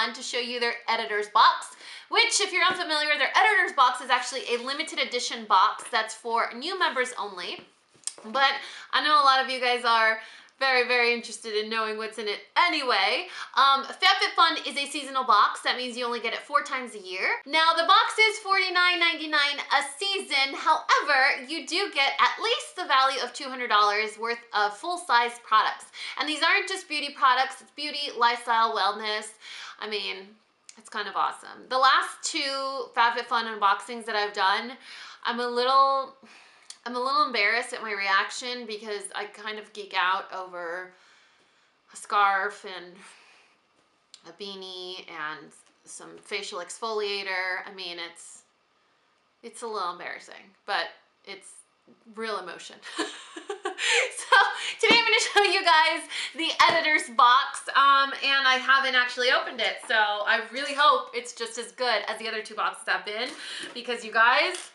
FabFitFun to show you their editor's box, which, if you're unfamiliar, their editor's box is actually a limited edition box that's for new members only. But I know a lot of you guys are very, very interested in knowing what's in it anyway. FabFitFun is a seasonal box. That means you only get it 4 times a year. Now, the box is $49.99 a season. However, you do get at least the value of $200 worth of full-size products. And these aren't just beauty products. It's beauty, lifestyle, wellness. I mean, it's kind of awesome. The last 2 FabFitFun unboxings that I've done, I'm a little embarrassed at my reaction because I kind of geek out over a scarf and a beanie and some facial exfoliator. I mean, it's a little embarrassing, but it's real emotion. So today I'm going to show you guys the editor's box, and I haven't actually opened it, so I really hope it's just as good as the other 2 boxes have been, because you guys,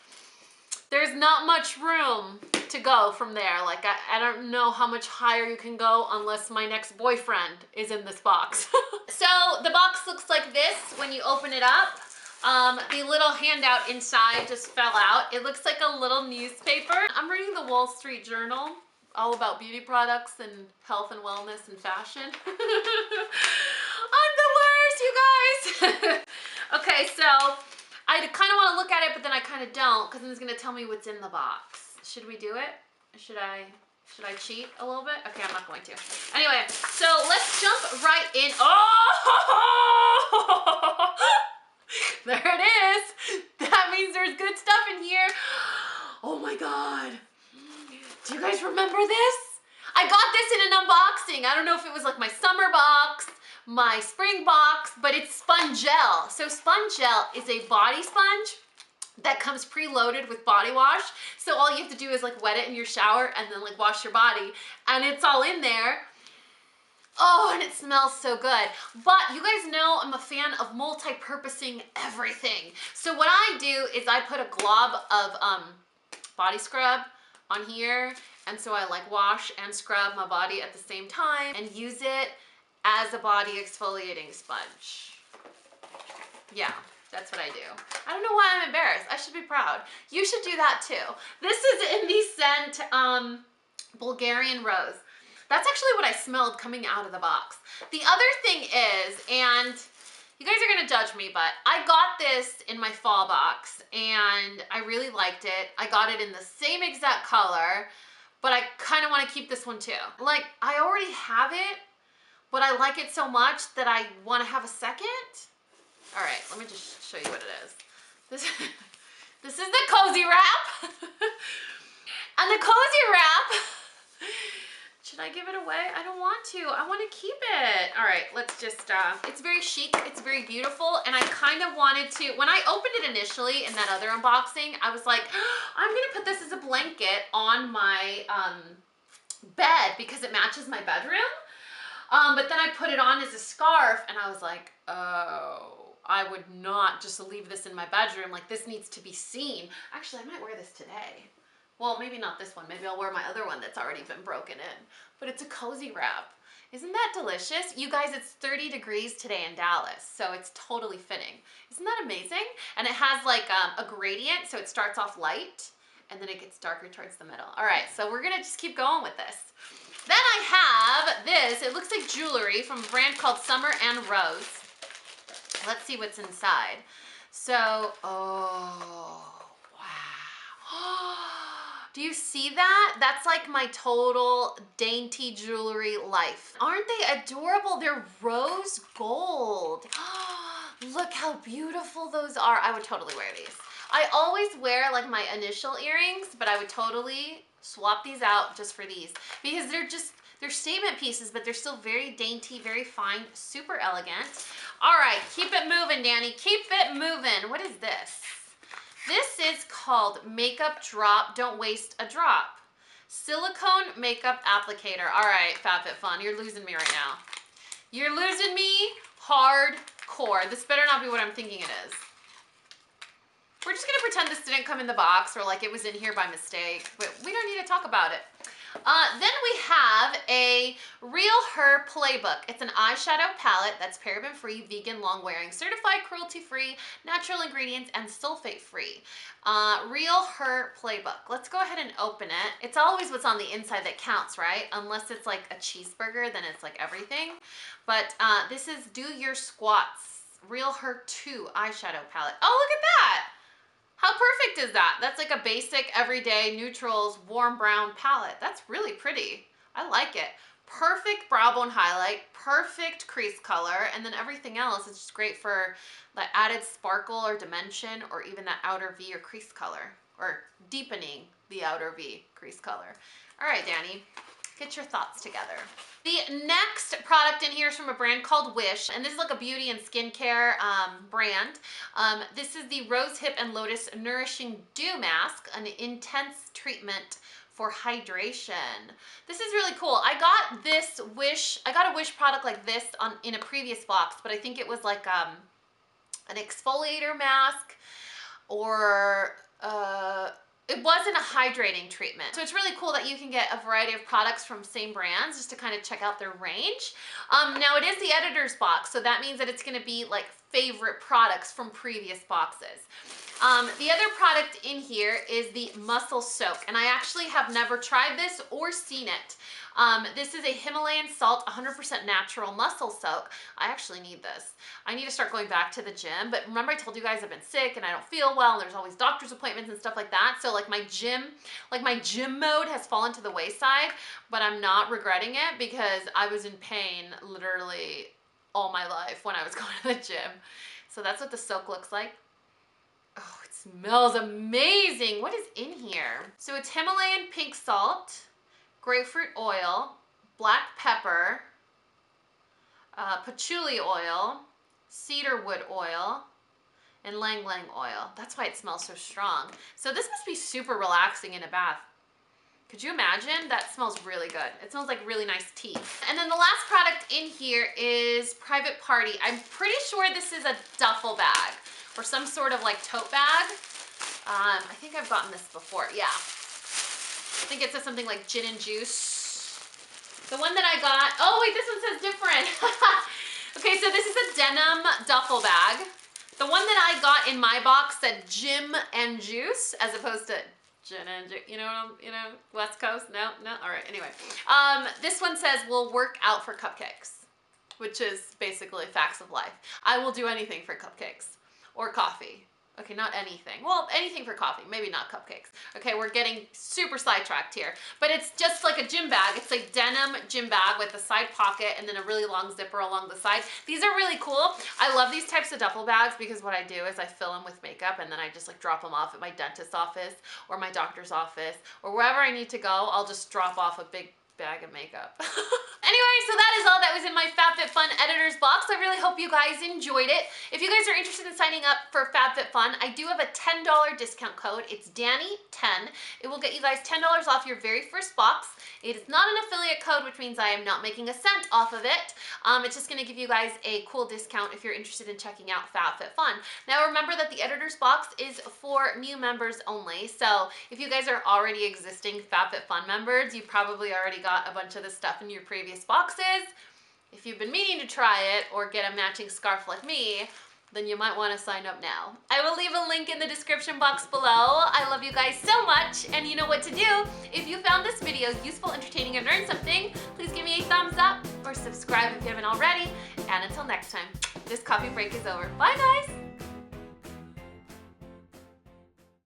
there's not much room to go from there. Like, I don't know how much higher you can go unless my next boyfriend is in this box. So the box looks like this when you open it up. The little handout inside just fell out. It looks like a little newspaper. I'm reading the Wall Street Journal, all about beauty products and health and wellness and fashion. I'm the worst, you guys. Okay, so I kind of want to look at it, but then I kind of don't, because then it's going to tell me what's in the box. Should we do it? Should I cheat a little bit? Okay, I'm not going to. Anyway, so let's jump right in. Oh! There it is. That means there's good stuff in here. Oh my God. Do you guys remember this? I got this in an unboxing. I don't know if it was like my summer box, my spring box, but it's sponge gel. So sponge gel is a body sponge that comes preloaded with body wash. So all you have to do is like wet it in your shower and then like wash your body, and it's all in there. Oh, and it smells so good. But you guys know I'm a fan of multi-purposing everything. So what I do is I put a glob of body scrub on here, and so I like wash and scrub my body at the same time and use it as a body exfoliating sponge. Yeah, that's what I do. I don't know why I'm embarrassed. I should be proud. You should do that too. This is in the scent Bulgarian Rose. That's actually what I smelled coming out of the box. The other thing is, and you guys are gonna judge me, but I got this in my fall box and I really liked it. I got it in the same exact color, but I kind of want to keep this one too. Like, I already have it, but I like it so much that I want to have a second. All right, let me just show you what it is. This is the cozy wrap. And the cozy wrap, should I give it away? I don't want to. I want to keep it. All right, let's just, it's very chic. It's very beautiful. And I kind of wanted to, when I opened it initially in that other unboxing, I was like, I'm going to put this as a blanket on my bed because it matches my bedroom. But then I put it on as a scarf and I was like, oh, I would not just leave this in my bedroom. Like, this needs to be seen. Actually, I might wear this today. Well, maybe not this one. Maybe I'll wear my other one that's already been broken in. But it's a cozy wrap. Isn't that delicious? You guys, it's 30 degrees today in Dallas, so it's totally fitting. Isn't that amazing? And it has like a gradient, so it starts off light, and then it gets darker towards the middle. All right, so we're gonna just keep going with this. Then I have this. It looks like jewelry from a brand called Summer and Rose. Let's see what's inside. So, oh, wow. Do you see that? That's like my total dainty jewelry life. Aren't they adorable? They're rose gold. Look how beautiful those are. I would totally wear these. I always wear like my initial earrings, but I would totally swap these out just for these because they're statement pieces, but they're still very dainty, very fine, super elegant. All right, keep it moving, Dani. Keep it moving. What is this? This is called Makeup Drop, Don't Waste a Drop. Silicone Makeup Applicator. All right, FabFitFun, you're losing me right now. You're losing me hardcore. This better not be what I'm thinking it is. We're just gonna pretend this didn't come in the box or like it was in here by mistake, but we don't need to talk about it. Then we have a Real Her Playbook. It's an eyeshadow palette that's paraben-free, vegan, long-wearing, certified cruelty-free, natural ingredients, and sulfate-free. Real Her Playbook. Let's go ahead and open it. It's always what's on the inside that counts, right? Unless it's like a cheeseburger, then it's like everything. But this is Do Your Squats Real Her 2 eyeshadow palette. Oh, look at that! How perfect is that? That's like a basic, everyday, neutrals, warm brown palette. That's really pretty. I like it. Perfect brow bone highlight, perfect crease color, and then everything else is just great for the added sparkle or dimension, or even that outer V or crease color, or deepening the outer V crease color. All right, Dani, get your thoughts together. The next product in here is from a brand called Wish, and this is like a beauty and skincare brand. This is the Rose Hip and Lotus Nourishing Dew Mask, an intense treatment for hydration. This is really cool. I got a Wish product like this in a previous box, but I think it was like an exfoliator mask, or it wasn't a hydrating treatment. So it's really cool that you can get a variety of products from same brands just to kind of check out their range. Now it is the editor's box, so that means that it's gonna be like favorite products from previous boxes. The other product in here is the Muscle Soak, and I actually have never tried this or seen it. This is a Himalayan salt, 100% natural muscle soak. I actually need this. I need to start going back to the gym, but remember I told you guys I've been sick and I don't feel well, and there's always doctor's appointments and stuff like that. So like my gym mode has fallen to the wayside, but I'm not regretting it because I was in pain literally all my life when I was going to the gym. So that's what the soak looks like. Oh, it smells amazing. What is in here? So it's Himalayan pink salt, grapefruit oil, black pepper, patchouli oil, cedarwood oil, and lang lang oil. That's why it smells so strong. So this must be super relaxing in a bath. Could you imagine? That smells really good. It smells like really nice tea. And then the last product in here is Private Party. I'm pretty sure this is a duffel bag or some sort of like tote bag. I think I've gotten this before, yeah. I think it says something like gin and juice. The one that I got, oh wait, this one says different. Okay, so this is a denim duffel bag. The one that I got in my box said gym and juice as opposed to gin and juice. You know, West Coast? No? All right, anyway. This one says we'll work out for cupcakes, which is basically facts of life. I will do anything for cupcakes or coffee. Okay, not anything. Well, anything for coffee, maybe not cupcakes. Okay, we're getting super sidetracked here. But it's just like a gym bag. It's a denim gym bag with a side pocket and then a really long zipper along the side. These are really cool. I love these types of duffel bags because what I do is I fill them with makeup and then I just like drop them off at my dentist's office or my doctor's office or wherever I need to go. I'll just drop off a big bag of makeup. Anyway, so that is all that was in my FabFitFun editor's box. I really hope you guys enjoyed it. If you guys are interested in signing up for FabFitFun, I do have a $10 discount code. It's Dani10. It will get you guys $10 off your very first box. It is not an affiliate code, which means I am not making a cent off of it. It's just gonna give you guys a cool discount if you're interested in checking out FabFitFun. Now remember that the editor's box is for new members only. So if you guys are already existing FabFitFun members, you probably already got a bunch of this stuff in your previous boxes. If you've been meaning to try it or get a matching scarf like me, then you might want to sign up now. I will leave a link in the description box below. I love you guys so much, and you know what to do. If you found this video useful, entertaining, and learned something, please give me a thumbs up or subscribe if you haven't already. And until next time, this coffee break is over. Bye guys!